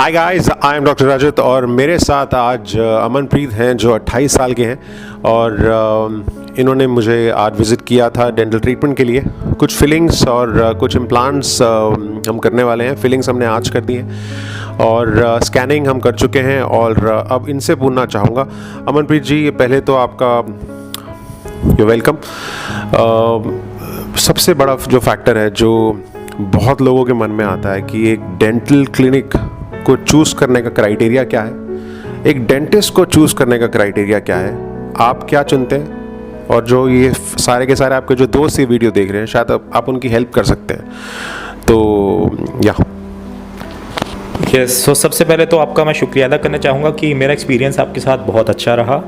Hi guys, I am doctor Rajat और मेरे साथ आज अमनप्रीत हैं जो 28 साल के हैं और इन्होंने मुझे आज विज़िट किया था डेंटल ट्रीटमेंट के लिए। कुछ फिलिंग्स और कुछ इम्प्लांट्स हम करने वाले हैं। फिलिंग्स हमने आज कर दी हैं और स्कैनिंग हम कर चुके हैं और अब इनसे पूछना चाहूँगा। अमनप्रीत जी, पहले तो आपका यू वेलकम। सबसे बड़ा जो फैक्टर है जो बहुत लोगों के मन में आता है कि एक डेंटल क्लिनिक को चूज़ करने का क्राइटेरिया क्या है, एक डेंटिस्ट को चूज़ करने का क्राइटेरिया क्या है, आप क्या चुनते हैं, और जो ये सारे के सारे आपके जो दोस्त ये वीडियो देख रहे हैं शायद आप उनकी हेल्प कर सकते हैं। तो या सो सबसे पहले तो आपका मैं शुक्रिया अदा करना चाहूँगा कि मेरा एक्सपीरियंस आपके साथ बहुत अच्छा रहा।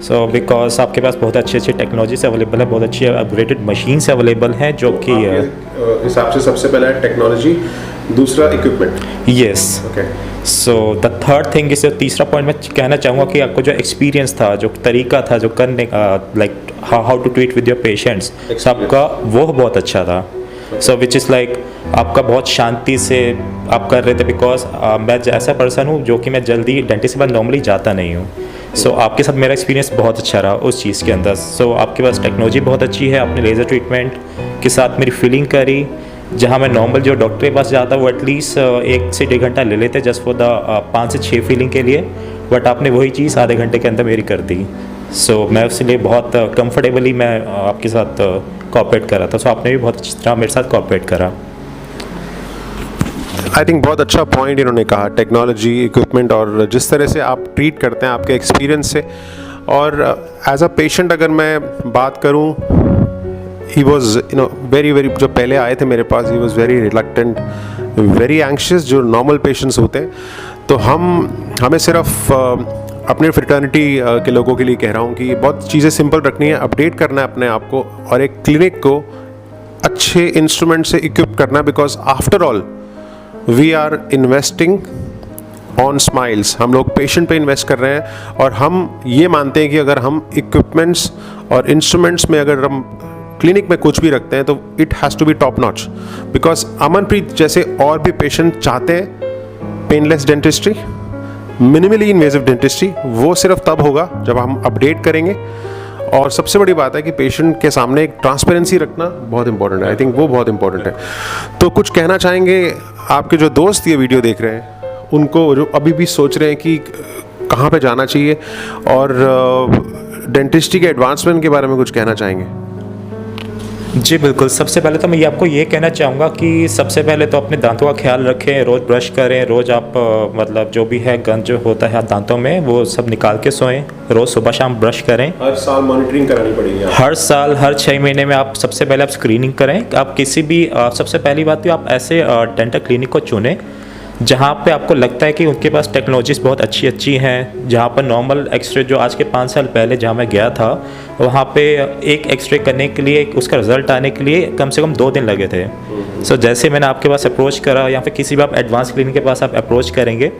सो बिकॉज आपके पास बहुत अच्छी अच्छी टेक्नोलॉजीज अवेलेबल है, बहुत अच्छी अपग्रेडेड मशीन्स अवेलेबल हैं जो कि हिसाब से सबसे पहला है टेक्नोलॉजी, दूसरा equipment. Yes okay. So the third thing इस तीसरा पॉइंट मैं कहना चाहूँगा कि आपको जो एक्सपीरियंस था, जो तरीका था जो करने का, like how to treat with your patients, आपका वो बहुत अच्छा था। सो विच इज़ लाइक आपका बहुत शांति से आप कर रहे थे। बिकॉज मैं ऐसा पर्सन हूँ जो कि मैं जल्दी डेंटिस्ट के पास नॉर्मली जाता नहीं हूँ। सो आपके साथ मेरा एक्सपीरियंस बहुत अच्छा रहा उस चीज़ के अंदर। सो आपके पास टेक्नोलॉजी बहुत अच्छी है, आपने लेज़र ट्रीटमेंट के साथ मेरी फिलिंग करी, जहाँ मैं नॉर्मल जो डॉक्टर के पास जाता वो एटलीस्ट 1 से 1.5 घंटा ले लेते जस्ट फॉर द 5 से 6 फिलिंग के लिए, बट आपने वही चीज़ आधे घंटे के अंदर मेरी कर दी। सो मैं उसके लिए बहुत कंफर्टेबली मैं आपके साथ कोऑपरेट कर रहा था। सो आपने भी बहुत अच्छी तरह मेरे साथ कोऑपरेट करा। आई थिंक बहुत अच्छा पॉइंट इन्होंने कहा, टेक्नोलॉजी, इक्विपमेंट और जिस तरह से आप ट्रीट करते हैं आपके एक्सपीरियंस से। और एज अ पेशेंट अगर मैं बात करूं, ही वॉज वेरी जो पहले आए थे मेरे पास, he was very reluctant, very anxious, जो नॉर्मल पेशेंट्स होते हैं। तो हमें सिर्फ अपने फ्रेटर्निटी के लोगों के लिए कह रहा हूँ कि बहुत चीज़ें सिंपल रखनी है, अपडेट करना है अपने आप को और एक क्लिनिक को अच्छे इंस्ट्रूमेंट से इक्विप करना है। Because after all we are investing on smiles, हम लोग पेशेंट पे इन्वेस्ट कर रहे हैं और हम ये मानते हैं कि अगर हम इक्विपमेंट्स और इंस्ट्रूमेंट्स में अगर हम क्लिनिक में कुछ भी रखते हैं तो it has to be top notch. Because Amanpreet जैसे और भी पेशेंट चाहते हैं painless dentistry, minimally invasive dentistry, वो सिर्फ तब होगा जब हम अपडेट करेंगे। और सबसे बड़ी बात है कि पेशेंट के सामने एक ट्रांसपेरेंसी रखना बहुत इंपॉर्टेंट है। आई थिंक वो बहुत इंपॉर्टेंट है। तो कुछ कहना चाहेंगे आपके जो दोस्त ये वीडियो देख रहे हैं उनको, जो अभी भी सोच रहे हैं कि कहाँ पे जाना चाहिए, और डेंटिस्ट्री के एडवांसमेंट के बारे में कुछ कहना चाहेंगे? जी बिल्कुल। सबसे पहले तो मैं आपको ये कहना चाहूँगा कि सबसे पहले तो अपने दांतों का ख्याल रखें, रोज़ ब्रश करें, रोज़ आप मतलब जो भी है गंद जो होता है दांतों में वो सब निकाल के सोएं, रोज़ सुबह शाम ब्रश करें। हर साल मॉनिटरिंग करानी पड़ेगी, हर साल हर 6 महीने में आप सबसे पहले आप स्क्रीनिंग करें। आप किसी भी सबसे पहली बात तो आप ऐसे डेंटल क्लिनिक को चुनें जहाँ पे आपको लगता है कि उनके पास टेक्नोलॉजीज़ बहुत अच्छी हैं। जहाँ पर नॉर्मल एक्सरे जो आज के 5 साल पहले जहाँ मैं गया था, वहाँ पे एक एक्सरे करने के लिए उसका रिज़ल्ट आने के लिए कम से कम 2 दिन लगे थे। सो जैसे मैंने आपके पास अप्रोच करा या फिर किसी भी आप एडवांस क्लिनिक के पास आप अप्रोच करेंगे,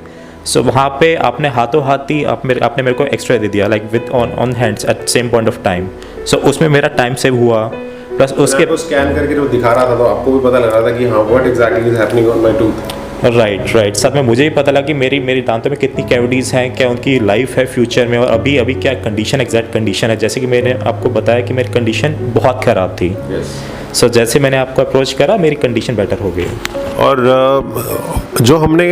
सो वहाँ पे आपने हाथों हाथ ही आपने मेरे को एक्सरे दे दिया, like with on hands at same point of time. So उसमें मेरा टाइम सेव हुआ, प्लस उसके स्कैन करके जो दिखा रहा था तो आपको भी पता लग रहा था कि हाँ what exactly is happening on my tooth. Right. साथ में मुझे भी पता लगा कि मेरी दांतों में कितनी कैविटीज़ हैं, क्या उनकी लाइफ है फ्यूचर में, और अभी क्या कंडीशन, एग्जैक्ट कंडीशन है। जैसे कि मैंने आपको बताया कि मेरी कंडीशन बहुत ख़राब थी। सो जैसे मैंने आपको अप्रोच करा मेरी कंडीशन बेटर हो गई। और जो हमने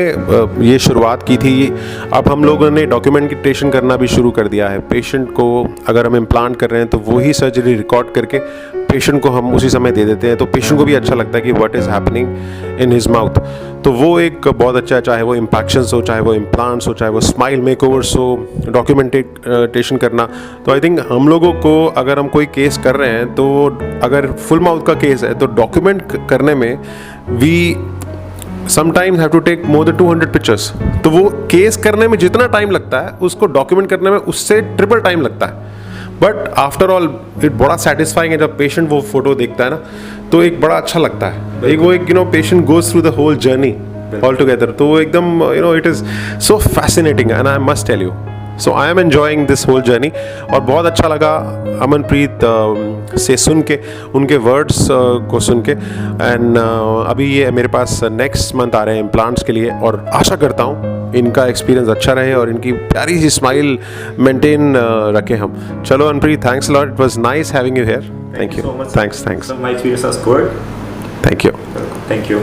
ये शुरुआत की थी, अब हम लोगों ने डॉक्यूमेंटेशन करना भी शुरू कर दिया है। पेशेंट को अगर हम इम्प्लांट कर रहे हैं तो वही सर्जरी रिकॉर्ड करके पेशेंट को हम उसी समय दे देते हैं, तो पेशेंट को भी अच्छा लगता है कि what is happening in his mouth. तो वो एक बहुत अच्छा है, चाहे वो इम्पैक्शंस हो, चाहे वो इम्प्लांट्स हो, चाहे वो स्माइल मेकओवर्स हो, डॉक्यूमेंटेशन करना। तो आई थिंक हम लोगों को अगर हम कोई केस कर रहे हैं तो अगर फुल माउथ का केस है तो डॉक्यूमेंट करने में we sometimes have to take more than 200 pictures. तो वो केस करने में जितना टाइम लगता है उसको डॉक्यूमेंट करने में उससे ट्रिपल टाइम लगता है। बट आफ्टर ऑल इट बड़ा सेटिस्फाइंग है जब पेशेंट वो फोटो देखता है ना, तो एक बड़ा अच्छा लगता है। एक patient goes through the whole journey all together, तो वो एकदम it is so fascinating and I must tell you. So I am enjoying this whole journey. और बहुत अच्छा लगा अमनप्रीत से सुन के, उनके वर्ड्स को सुन के। एंड अभी ये मेरे पास नेक्स्ट मंथ आ रहे हैं इम्प्लांट्स के लिए, और आशा करता हूँ इनका एक्सपीरियंस अच्छा रहे और इनकी प्यारी सी स्माइल मेंटेन रखें हम। चलो Anpreet, thanks lot, it was nice having you here. Thank you, thanks. So my experience was good. Thank you. Thank you.